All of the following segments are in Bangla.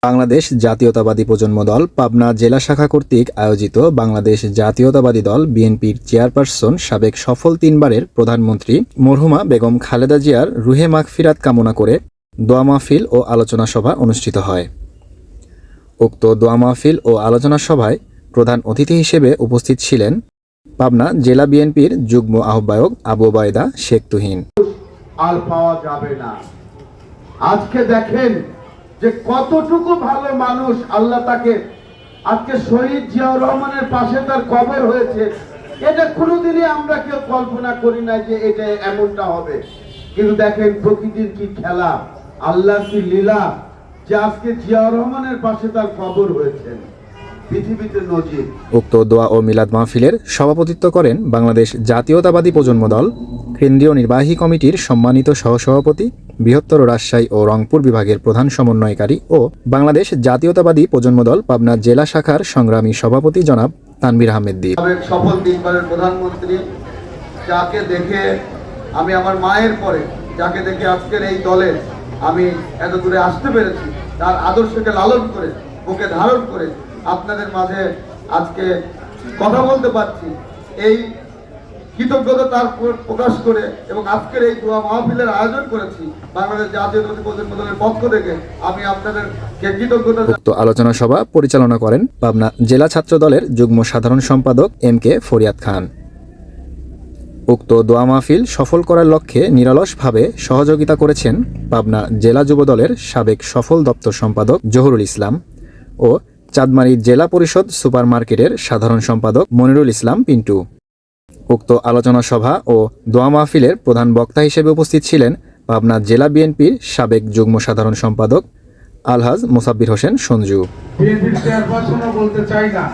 বাংলাদেশ জাতীয়তাবাদী প্রজন্ম দল পাবনা জেলা শাখা কর্তৃক আয়োজিত বাংলাদেশ জাতীয়তাবাদী দল বিএনপির চেয়ারপারসন সাবেক সফল তিনবারের প্রধানমন্ত্রী মরহুমা বেগম খালেদা জিয়ার রুহে মাগফিরাত কামনা করে দোয়া মাহফিল ও আলোচনা সভা অনুষ্ঠিত হয়। উক্ত দোয়া মাহফিল ও আলোচনা সভায় প্রধান অতিথি হিসেবে উপস্থিত ছিলেন পাবনা জেলা বিএনপির যুগ্ম আহ্বায়ক আবু ওবায়দা শেখ তুহিন। আর পাওয়া যাবে না। আজকে দেখেন যে কতটুকু ভালো মানুষ, আল্লাহ তাকে আজকে শহীদ জিয়াউর রহমানের পাশে তার কবর হয়েছে। এটা কোনোদিনই আমরা কেউ কল্পনা করি না যে এটা এমনটা হবে। কিন্তু দেখেন প্রকৃতির কি খেলা, আল্লাহর কি লীলা যে আজকে জিয়াউর রহমানের পাশে তার কবর হয়েছে। পৃথিবীতে নজির। উক্ত দোয়া ও মিলাদ মাহফিলের সভাপতিত্ব করেন বাংলাদেশ জাতীয়তাবাদী প্রজন্ম দল কেন্দ্রীয় নির্বাহী কমিটির সম্মানিত সহসভাপতি, বৃহত্তর রাজশাহী ও রংপুর বিভাগের প্রধান সমন্বয়কারী ও বাংলাদেশ জাতীয়তাবাদী প্রজন্ম দল পাবনা জেলা শাখার সংগ্রামী সভাপতি জনাব তানভীর আহমেদ দ্বীপ। সফল তিনবারের প্রধানমন্ত্রী, যাকে দেখে আমি আমার মায়ের পরে, যাকে দেখে আজকের এই দলে আমি এত দূরে আসতে পেরেছি, তার আদর্শকে লালন করে বুকে ধারণ করে আপনাদের মাঝে আজকে কথা বলতে পারছি, এই কৃতজ্ঞতা তার প্রকাশ করে এবং আজকের এই দোয়া মাহফিলের আয়োজন করেছি বাংলাদেশ জাতীয়তাবাদী প্রজন্ম দলের পক্ষ থেকে আমি আপনাদেরকে কৃতজ্ঞতা। উক্ত আলোচনা সভা পরিচালনা করেন পাবনা জেলা ছাত্র দলের যুগ্ম সাধারণ সম্পাদক MK ফরিয়াদ খান। উক্ত দোয়া মাহফিল সফল করার লক্ষ্যে নিরলসভাবে সহযোগিতা করেছেন পাবনা জেলা যুব দলের সাবেক সফল দপ্তর সম্পাদক জহুরুল ইসলাম ও চাঁদমারী জেলা পরিষদ সুপার মার্কেটের সাধারণ সম্পাদক মনিরুল ইসলাম পিন্টু। উক্ত আলোচনা সভা ও দোয়া মাহফিলের প্রধান বক্তা হিসেবে উপস্থিত ছিলেন পাবনা জেলা বিএনপির সাবেক যুগ্ম সাধারণ সম্পাদক আলহাজ মোসাব্বির হোসেন সঞ্জু। বলতে চাই না,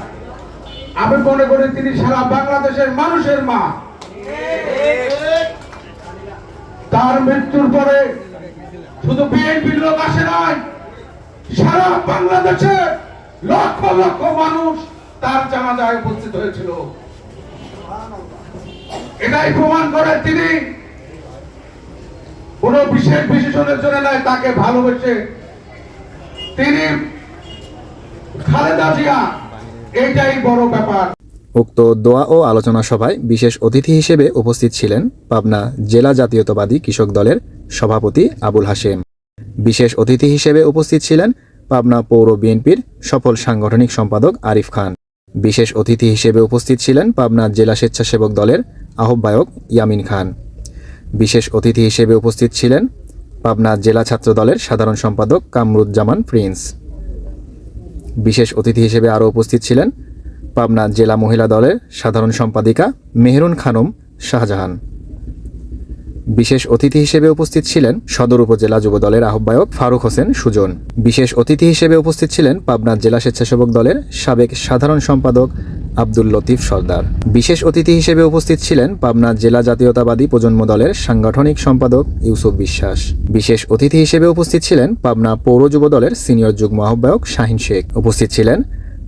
আমি মনে করি তিনি সারা বাংলাদেশের মানুষের মা। তার মৃত্যুর পরে শুধু বিএনপির লোক আসে নয়, সারা বাংলাদেশের লক্ষ লক্ষ মানুষ তার জানাজায় উপস্থিত হয়েছিল। এটাই প্রমাণ করে তিনি কোন বিশেষ বিশেষণের জন্য নয়, তাকে ভালোবেসে তিনি খালেদা জিয়া, এইটাই বড় ব্যাপার। উক্ত দোয়া ও আলোচনা সভায় বিশেষ অতিথি হিসেবে উপস্থিত ছিলেন পাবনা জেলা জাতীয়তাবাদী কৃষক দলের সভাপতি আবুল হাশেম। বিশেষ অতিথি হিসেবে উপস্থিত ছিলেন পাবনা পৌর বিএনপির সফল সাংগঠনিক সম্পাদক আরিফ খান। বিশেষ অতিথি হিসেবে উপস্থিত ছিলেন পাবনা জেলা স্বেচ্ছাসেবক দলের আহ্বায়ক ইয়ামিন খান। বিশেষ অতিথি হিসেবে উপস্থিত ছিলেন পাবনা জেলা ছাত্র দলের সাধারণ সম্পাদক কামরুজ্জামান প্রিন্স। বিশেষ অতিথি হিসেবে আরও উপস্থিত ছিলেন পাবনা জেলা মহিলা দলের সাধারণ সম্পাদিকা মেহরুন খানম শাহজাহান। বিশেষ অতিথি হিসেবে উপস্থিত ছিলেন সদর উপজেলা যুব দলের আহ্বায়ক ফারুক হোসেন সুজন। বিশেষ অতিথি হিসেবে উপস্থিত ছিলেন পাবনা জেলা স্বেচ্ছাসেবক দলের সাবেক সাধারণ সম্পাদক আব্দুল লতিফ সর্দার। বিশেষ অতিথি হিসেবে উপস্থিত ছিলেন পাবনা জেলা জাতীয়তাবাদী প্রজন্ম দলের সাংগঠনিক সম্পাদক ইউসুফ বিশ্বাস। বিশেষ অতিথি হিসেবে উপস্থিত ছিলেন পাবনা পৌর যুব দলের সিনিয়র যুগ্ম আহ্বায়ক শাহিন শেখ। উপস্থিত ছিলেন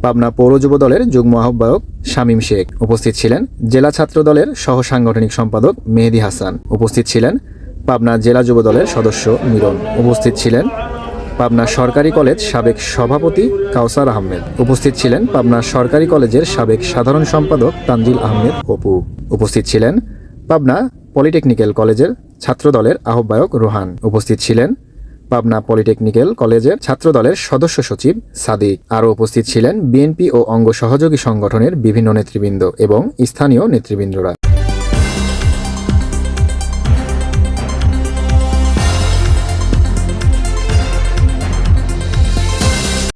পাবনা পৌর যুব দলের যুগ্ম আহ্বায়ক শামীম শেখ। উপস্থিত ছিলেন জেলা ছাত্র দলের সহ সাংগঠনিক সম্পাদক মেহেদি হাসান। উপস্থিত ছিলেন পাবনা জেলা যুব দলের সদস্য মিরন। উপস্থিত ছিলেন পাবনা সরকারি কলেজ সাবেক সভাপতি কাউসার আহমেদ। উপস্থিত ছিলেন পাবনা সরকারি কলেজের সাবেক সাধারণ সম্পাদক তানজিল আহমেদ অপু। উপস্থিত ছিলেন পাবনা পলিটেকনিক্যাল কলেজের ছাত্র দলের আহ্বায়ক রোহান। উপস্থিত ছিলেন পাবনা পলিটেকনিক্যাল কলেজের ছাত্র দলের সদস্য সচিব সাদিক। আরও উপস্থিত ছিলেন বিএনপি ও অঙ্গ সহযোগী সংগঠনের বিভিন্ন নেতৃবৃন্দ এবং স্থানীয় নেতৃবৃন্দরা।